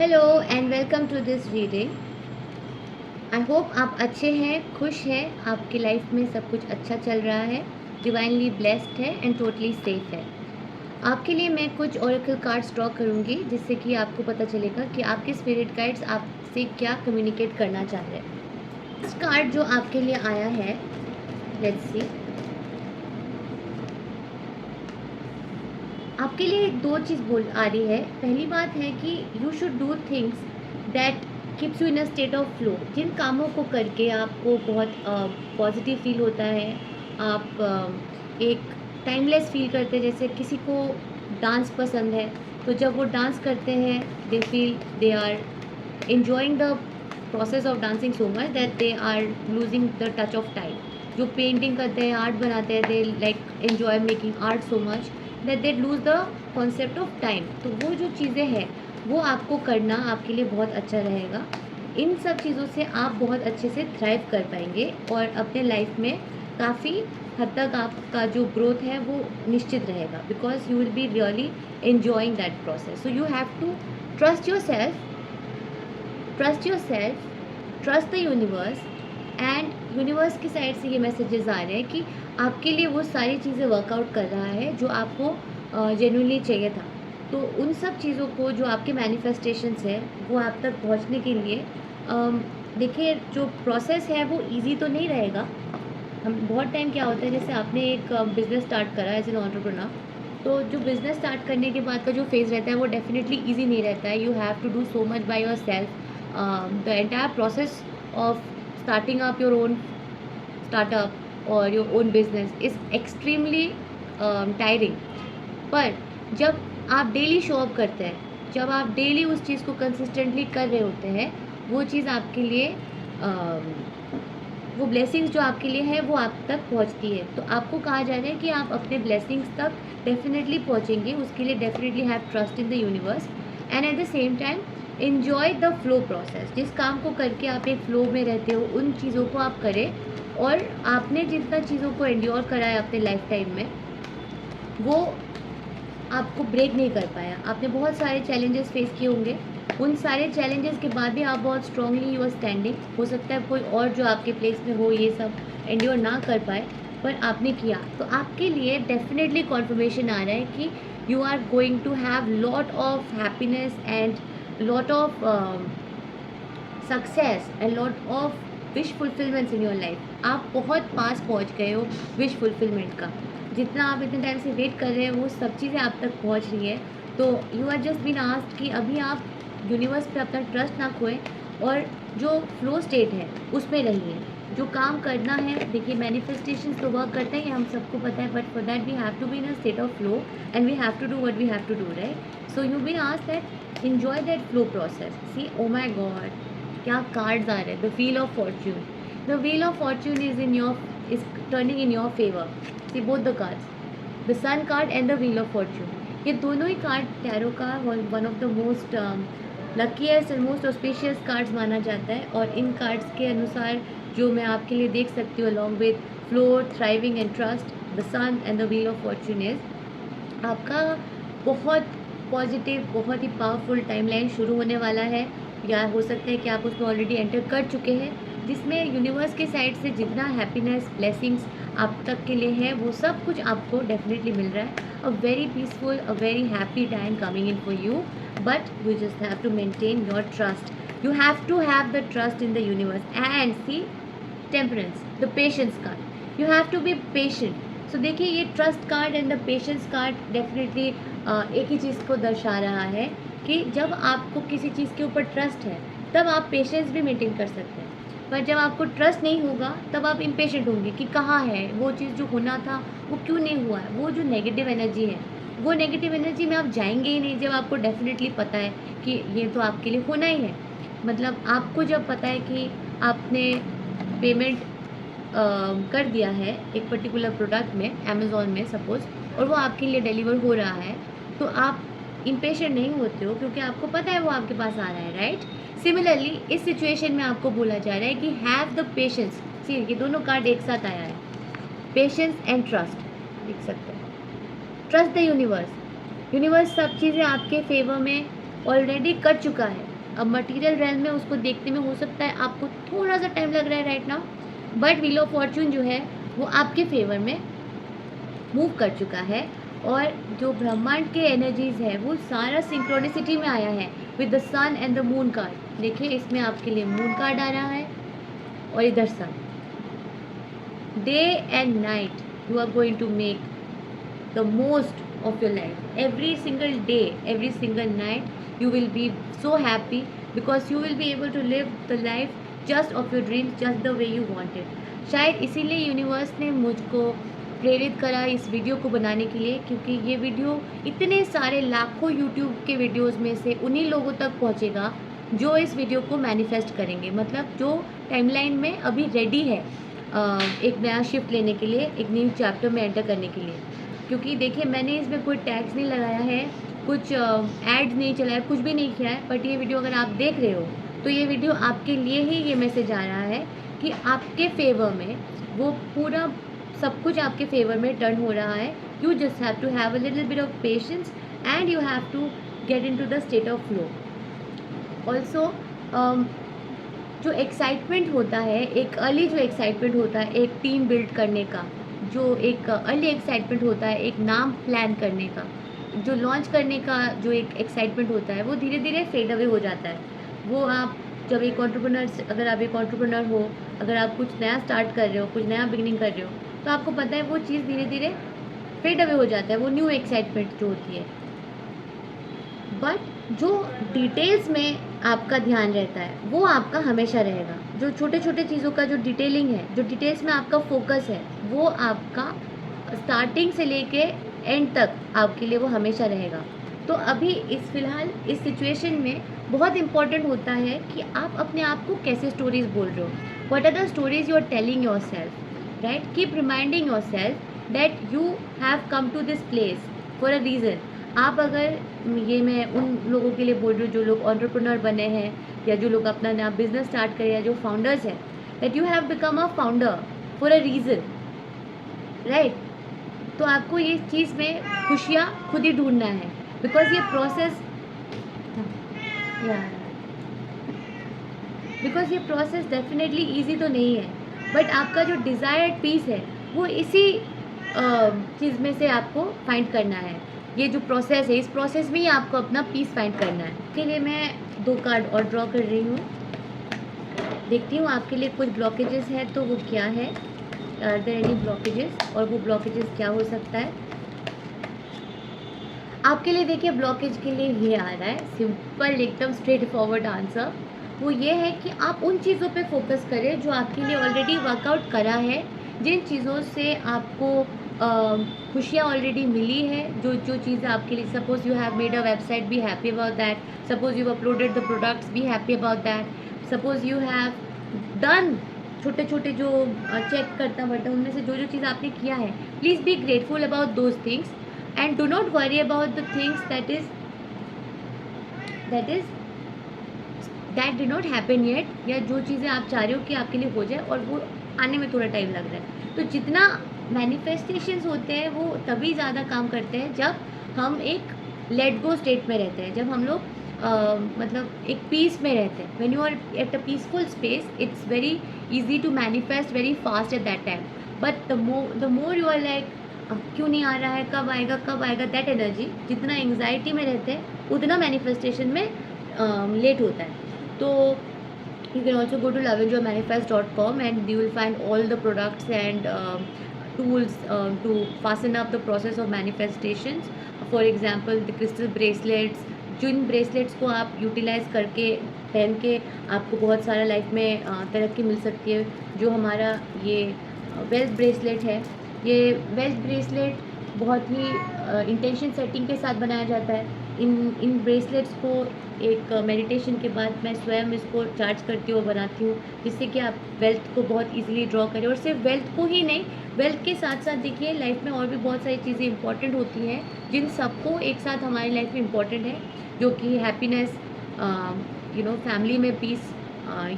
Hello and welcome to this reading. I hope आप अच्छे हैं, खुश हैं, आपकी लाइफ में सब कुछ अच्छा चल रहा है, डिवाइनली ब्लेस्ड है एंड टोटली सेफ है। आपके लिए मैं कुछ ओरेकल कार्ड्स ड्रॉ करूंगी जिससे कि आपको पता चलेगा कि आपके स्पिरिट गाइड्स आपसे क्या कम्युनिकेट करना चाह रहे हैं। फर्स्ट कार्ड जो आपके लिए आया है, लेट्स सी। आपके लिए दो चीज़ बोल आ रही है। पहली बात है कि you should do things that keeps you in a state of flow. जिन कामों को करके आपको बहुत पॉजिटिव फील होता है, आप एक टाइमलेस फील करते हैं। जैसे किसी को डांस पसंद है, तो जब वो डांस करते हैं they feel they are enjoying the process of dancing so much that they are losing the touch of time. जो पेंटिंग करते हैं, आर्ट बनाते हैं, they like enjoy making art so much that they lose the concept of time. तो वो जो चीज़ें हैं वो आपको करना आपके लिए बहुत अच्छा रहेगा। इन सब चीज़ों से आप बहुत अच्छे से थ्राइव कर पाएंगे और अपने लाइफ में काफ़ी हद तक आपका जो ग्रोथ है वो निश्चित रहेगा, because you will be really enjoying that process. So you have to trust yourself, trust yourself, trust the universe. And universe की साइड से ये मैसेजेस आ रहे हैं कि आपके लिए वो सारी चीज़ें वर्कआउट कर रहा है जो आपको जेन्युइनली चाहिए था। तो उन सब चीज़ों को जो आपके मैनिफेस्टेशंस है वो आप तक पहुंचने के लिए देखिए, जो प्रोसेस है वो इजी तो नहीं रहेगा। हम बहुत टाइम क्या होता है, जैसे आपने एक बिज़नेस स्टार्ट करा एज एन एंटरप्रेन्योर, तो जो बिज़नेस स्टार्ट करने के बाद का जो फेज़ रहता है वो डेफिनेटली इजी नहीं रहता है। You have to do so much by yourself. The entire process of starting up your own startup or your own business is extremely tiring। पर जब आप डेली शो अप करते हैं, जब आप डेली उस चीज़ को कंसिस्टेंटली कर रहे होते हैं, वो चीज़ आपके लिए वो ब्लेसिंग्स जो आपके लिए है वो आप तक पहुंचती है। तो आपको कहा जा रहा है कि आप अपने ब्लेसिंग्स तक डेफिनेटली पहुंचेंगे। उसके लिए definitely have trust in the universe and at the same time enjoy the flow process. जिस काम को करके आप एक फ्लो में रहते हो उन चीज़ों को आप करें। और आपने जितना चीज़ों को एंड्योर करा है अपने लाइफ टाइम में वो आपको ब्रेक नहीं कर पाया। आपने बहुत सारे चैलेंजेस फेस किए होंगे, उन सारे चैलेंजेस के बाद भी आप बहुत स्ट्रांगली यू आर स्टैंडिंग। हो सकता है कोई और जो आपके प्लेस में हो ये सब एंड्योर ना कर पाए, पर आपने किया। तो आपके लिए डेफिनेटली कॉन्फर्मेशन आ रहा है कि you are going to have lot of happiness and lot of success and lot of wish fulfillments in your life। आप बहुत पास पहुंच गए हो विश फुलफिलमेंट का। जितना आप इतने टाइम से वेट कर रहे हैं वो सब चीज़ें आप तक पहुंच रही है। तो you are just been asked कि अभी आप यूनिवर्स पे अपना ट्रस्ट ना खोएं और जो फ्लो स्टेट है उसमें रहिए। जो काम करना है, देखिए मैनिफेस्टेशन तो वर्क करते हैं, ये हम सबको पता है, but for that we have to be in a state of flow and we have to do what we have to do, right. So you been asked that enjoy that flow process। See, oh my god, क्या cards आ रहे हैं। The wheel of fortune, the wheel of fortune is turning in your favor। See both the cards, the sun card and the wheel of fortune। ये दोनों ही card tarot का one of the most luckiest and most auspicious cards माना जाता है। और इन cards के अनुसार जो मैं आपके लिए देख सकती हूँ along with flow, thriving and trust, the sun and the wheel of fortune is आपका बहुत पॉजिटिव, बहुत ही पावरफुल टाइमलाइन शुरू होने वाला है। या हो सकता है कि आप उसमें ऑलरेडी एंटर कर चुके हैं, जिसमें यूनिवर्स के साइड से जितना हैप्पीनेस ब्लेसिंग्स आप तक के लिए है वो सब कुछ आपको डेफिनेटली मिल रहा है। A very peaceful, a very happy time coming in for you, but you just have to maintain your trust. You have to have the trust in the universe and see temperance, the patience card. You have to be patient. So देखिए, ये trust card and the patience card definitely एक ही चीज़ को दर्शा रहा है कि जब आपको किसी चीज़ के ऊपर ट्रस्ट है तब आप पेशेंस भी मेंटेन कर सकते हैं। पर जब आपको ट्रस्ट नहीं होगा तब आप इम्पेशेंट होंगे कि कहाँ है वो चीज़ जो होना था, वो क्यों नहीं हुआ है। वो जो नेगेटिव एनर्जी है, वो नेगेटिव एनर्जी में आप जाएंगे ही नहीं जब आपको डेफिनेटली पता है कि ये तो आपके लिए होना ही है। मतलब आपको जब पता है कि आपने पेमेंट कर दिया है एक पर्टिकुलर प्रोडक्ट में, अमेज़ॉन में सपोज़, और वो आपके लिए डिलीवर हो रहा है, तो आप इम्पेशेंट नहीं होते हो क्योंकि आपको पता है वो आपके पास आ रहा है, राइट। सिमिलरली इस सिचुएशन में आपको बोला जा रहा है कि हैव द पेशेंस। सी, ये दोनों कार्ड एक साथ आया है, पेशेंस एंड ट्रस्ट, देख सकते हैं। ट्रस्ट द यूनिवर्स, यूनिवर्स सब चीज़ें आपके फेवर में ऑलरेडी कर चुका है। अब मटीरियल रेल्म में उसको देखने में हो सकता है आपको थोड़ा सा टाइम लग रहा है right now, but wheel of Fortune जो है वो आपके फेवर में मूव कर चुका है। और जो ब्रह्मांड के एनर्जीज है वो सारा सिंक्रोनिसिटी में आया है with the sun and the moon card. देखिए इसमें आपके लिए मून कार्ड आ रहा है और इधर sun. Day and night you are going to make the most of your life. Every single day, every single night you will be so happy because you will be able to live the life just of your dreams, just the way you want it. शायद इसीलिए universe ने मुझको प्रेरित करा इस video को बनाने के लिए, क्योंकि ये वीडियो इतने सारे लाखों यूट्यूब के वीडियोस में से उन्हीं लोगों तक पहुंचेगा जो इस वीडियो को मैनिफेस्ट करेंगे, मतलब जो टाइमलाइन में अभी रेडी है एक नया शिफ्ट लेने के लिए, एक न्यू चैप्टर में एंटर करने के लिए। क्योंकि देखिए मैंने इसमें कोई टैग्स नहीं लगाया है, कुछ एड्स नहीं चलाया, कुछ भी नहीं किया है, बट ये वीडियो अगर आप देख रहे हो तो ये वीडियो आपके लिए ही ये मैसेज आ रहा है कि आपके फेवर में वो पूरा सब कुछ आपके फेवर में टर्न हो रहा है। You just have to have a little bit of patience and you have to get into the state of flow. Also जो एक्साइटमेंट होता है, एक अर्ली जो एक्साइटमेंट होता है एक टीम बिल्ड करने का, जो एक अर्ली एक्साइटमेंट होता है एक नाम प्लान करने का, जो लॉन्च करने का जो एक एक्साइटमेंट होता है वो धीरे धीरे फेड अवे हो जाता है। वो आप जब एक एंटरप्रेन्योर, अगर आप एक एंटरप्रेन्योर हो, अगर आप कुछ नया स्टार्ट कर रहे हो, कुछ नया बिगिनिंग कर रहे हो, तो आपको पता है वो चीज़ धीरे धीरे फेड अवे हो जाता है, वो न्यू एक्साइटमेंट जो होती है। बट जो डिटेल्स में आपका ध्यान रहता है वो आपका हमेशा रहेगा। जो छोटे छोटे चीज़ों का जो डिटेलिंग है, जो डिटेल्स में आपका फोकस है, वो आपका स्टार्टिंग से लेके एंड तक आपके लिए वो हमेशा रहेगा। तो अभी इस फिलहाल इस सिचुएशन में बहुत इम्पॉर्टेंट होता है कि आप अपने आप को कैसे स्टोरीज बोल रहे हो। What are the stories you are telling yourself, right? Keep reminding yourself that you have come to this place for a reason. आप अगर, ये मैं उन लोगों के लिए बोल रही हूँ जो लोग एंटरप्रेन्योर बने हैं या जो लोग अपना नया बिजनेस स्टार्ट करें या जो फाउंडर्स हैं, that you have become a founder for a reason, right? तो आपको ये चीज़ में खुशियाँ खुद ही ढूंढना है, बिकॉज ये प्रोसेस डेफिनेटली ईजी तो नहीं है, बट आपका जो डिज़ायर्ड पीस है वो इसी चीज़ में से आपको फाइंड करना है। ये जो प्रोसेस है, इस प्रोसेस में ही आपको अपना पीस फाइंड करना है। इसके लिए मैं 2 कार्ड और ड्रॉ कर रही हूँ, देखती हूँ आपके लिए कुछ ब्लॉकेजेस है तो वो क्या है, आर देयर एनी ब्लॉकेजेस, और वो ब्लॉकेजेस क्या हो सकता है आपके लिए। देखिए ब्लॉकेज के लिए ये आ रहा है, सिंपल एकदम स्ट्रेट फॉरवर्ड आंसर। वो ये है कि आप उन चीज़ों पे फोकस करें जो आपके लिए ऑलरेडी वर्कआउट करा है, जिन चीज़ों से आपको खुशियाँ ऑलरेडी मिली है, जो चीज़ें आपके लिए, suppose you have made a website, be happy about that. Suppose you uploaded the products, be happy about that. Suppose you have done छोटे छोटे जो चेक करता बढ़ता उनमें से जो चीज़ आपने किया है, please be grateful about those things and do not worry about the things that did not happen yet, या जो चीज़ें आप चाह रहे हो कि आपके लिए हो जाए और वो आने में थोड़ा टाइम लग रहा है। तो जितना मैनिफेस्टेशंस होते हैं वो तभी ज़्यादा काम करते हैं जब हम एक लेट गो स्टेट में रहते हैं, जब हम लोग मतलब एक पीस में रहते हैं। When you are at a peaceful space, it's very easy to manifest very fast at that time. But the more you are like क्यों नहीं आ रहा है, कब आएगा कब आएगा, दैट एनर्जी, जितना एंग्जाइटी में रहते हैं उतना मैनिफेस्टेशन में लेट होता है। तो you can also go to loveandjoymanifest.com and you will find all the products and tools to fasten up the process of manifestations. For example, the crystal bracelets, जिन ब्रेसलेट्स को आप यूटिलाइज़ करके पहन के आपको बहुत सारा लाइफ में तरक्की मिल सकती है। जो हमारा ये वेल्थ ब्रेसलेट है, ये वेल्थ ब्रेसलेट बहुत ही इंटेंशन सेटिंग के साथ बनाया जाता है। इन ब्रेसलेट्स को एक मेडिटेशन के बाद मैं स्वयं इसको चार्ज करती हूँ, बनाती हूँ, जिससे कि आप वेल्थ को बहुत इजीली ड्रॉ करें। और सिर्फ वेल्थ को ही नहीं, वेल्थ के साथ साथ देखिए लाइफ में और भी बहुत सारी चीज़ें इंपॉर्टेंट होती हैं जिन सबको एक साथ हमारी लाइफ में इंपॉर्टेंट है, जो कि हैप्पीनेस, फैमिली में पीस,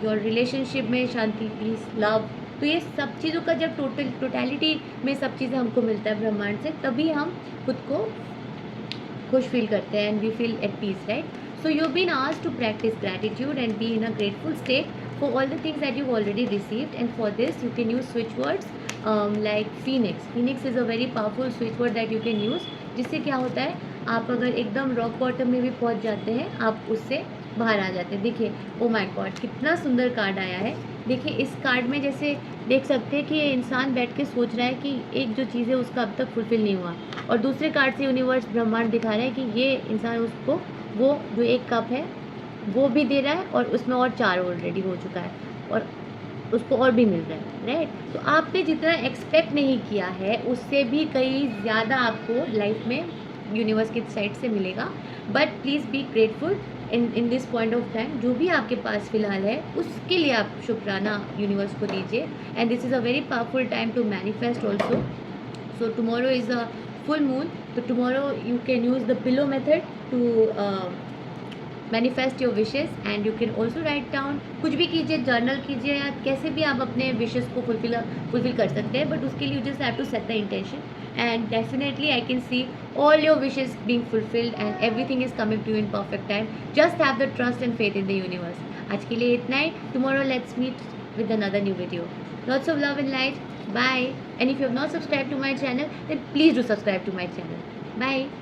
योर रिलेशनशिप में शांति, पीस, लव। तो ये सब चीज़ों का जब टोटलिटी में सब चीज़ें हमको मिलता है ब्रह्मांड से, तभी हम खुद को खुश फील करते हैं and we feel at peace, right? So you've been asked to practice gratitude and be in a grateful state for all the things that you've already received. And for this, you can use switch words like Phoenix. Phoenix is a very powerful switch word that you can use. जिससे क्या होता है, आप अगर एकदम rock bottom में भी पहुंच जाते हैं, आप उससे बाहर आ जाते हैं. देखिए, ओ माय गॉड, कितना सुंदर कार्ड आया है. देखिए, इस कार्ड में जैसे देख सकते हैं कि ये इंसान बैठ के सोच रहा है कि एक जो चीज़ है उसका अब तक फुलफ़िल नहीं हुआ, और दूसरे कार्ड से यूनिवर्स ब्रह्मांड दिखा रहा है कि ये इंसान उसको वो जो एक कप है वो भी दे रहा है, और उसमें और 4 ऑलरेडी हो चुका है, और उसको और भी मिल रहा है, राइट? तो आपने जितना एक्सपेक्ट नहीं किया है उससे भी कहीं ज़्यादा आपको लाइफ में यूनिवर्स की साइड से मिलेगा. But please be grateful in this point of time. जो भी आपके पास फ़िलहाल है उसके लिए आप शुक्राना यूनिवर्स को दीजिए. And this is a very powerful time to manifest also. So tomorrow is a full moon. So tomorrow you can use the pillow method to manifest your wishes, and you can also write down. कुछ भी कीजिए, journal कीजिए, या कैसे भी आप अपने wishes को फुलफिल कर सकते हैं. बट उसके लिए you just have to set the intention, and definitely I can see all your wishes being fulfilled and everything is coming to you in perfect time. Just have the trust and faith in the universe. आज के लिए इतना ही. Tomorrow let's meet with another new video. Lots of love and light. Bye. And if you have not subscribed to my channel, then please do subscribe to my channel. Bye.